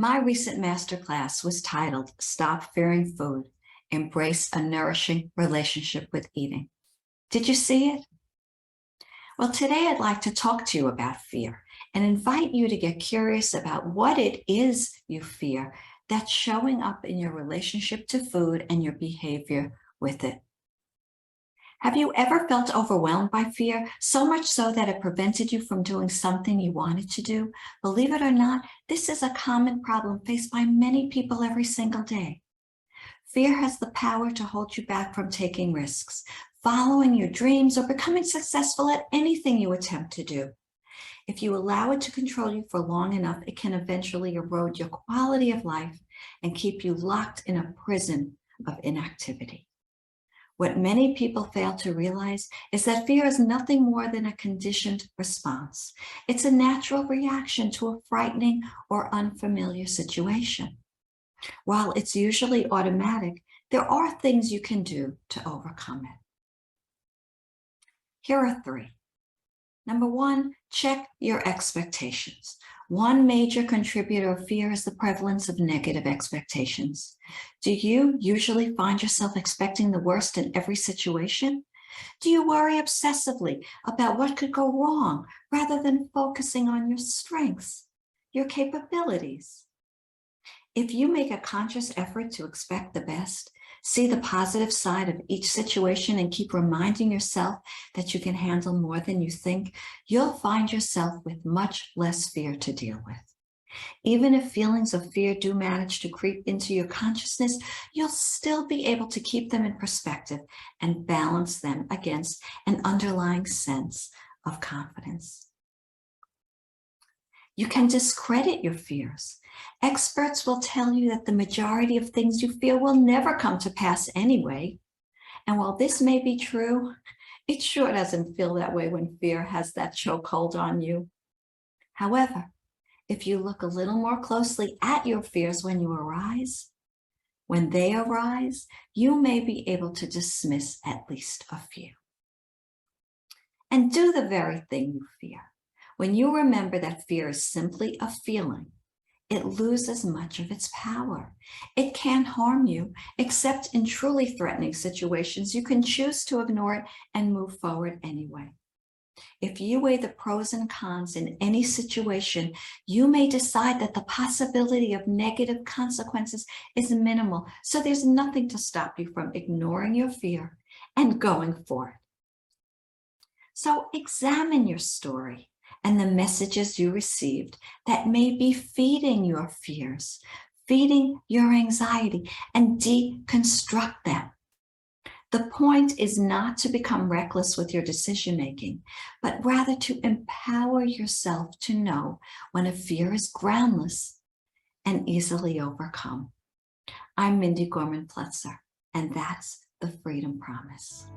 My recent masterclass was titled Stop Fearing Food, Embrace a Nourishing Relationship with Eating. Did you see it? Well, today I'd like to talk to you about fear and invite you to get curious about what it is you fear that's showing up in your relationship to food and your behavior with it. Have you ever felt overwhelmed by fear, so much so that it prevented you from doing something you wanted to do? Believe it or not, this is a common problem faced by many people every single day. Fear has the power to hold you back from taking risks, following your dreams, or becoming successful at anything you attempt to do. If you allow it to control you for long enough, it can eventually erode your quality of life and keep you locked in a prison of inactivity. What many people fail to realize is that fear is nothing more than a conditioned response. It's a natural reaction to a frightening or unfamiliar situation. While it's usually automatic, there are things you can do to overcome it. Here are 3. Number 1, check your expectations. One major contributor of fear is the prevalence of negative expectations. Do you usually find yourself expecting the worst in every situation? Do you worry obsessively about what could go wrong rather than focusing on your strengths, your capabilities? If you make a conscious effort to expect the best, see the positive side of each situation, and keep reminding yourself that you can handle more than you think, you'll find yourself with much less fear to deal with. Even if feelings of fear do manage to creep into your consciousness, you'll still be able to keep them in perspective and balance them against an underlying sense of confidence. You can discredit your fears. Experts will tell you that the majority of things you fear will never come to pass anyway. And while this may be true, it sure doesn't feel that way when fear has that chokehold on you. However, if you look a little more closely at your fears when they arise, you may be able to dismiss at least a few. And do the very thing you fear. When you remember that fear is simply a feeling, it loses much of its power. It can't harm you, except in truly threatening situations. You can choose to ignore it and move forward anyway. If you weigh the pros and cons in any situation, you may decide that the possibility of negative consequences is minimal, so there's nothing to stop you from ignoring your fear and going for it. So examine your story and the messages you received that may be feeding your fears, feeding your anxiety, and deconstruct them. The point is not to become reckless with your decision-making, but rather to empower yourself to know when a fear is groundless and easily overcome. I'm Mindy Gorman-Pletzer, and that's the Freedom Promise.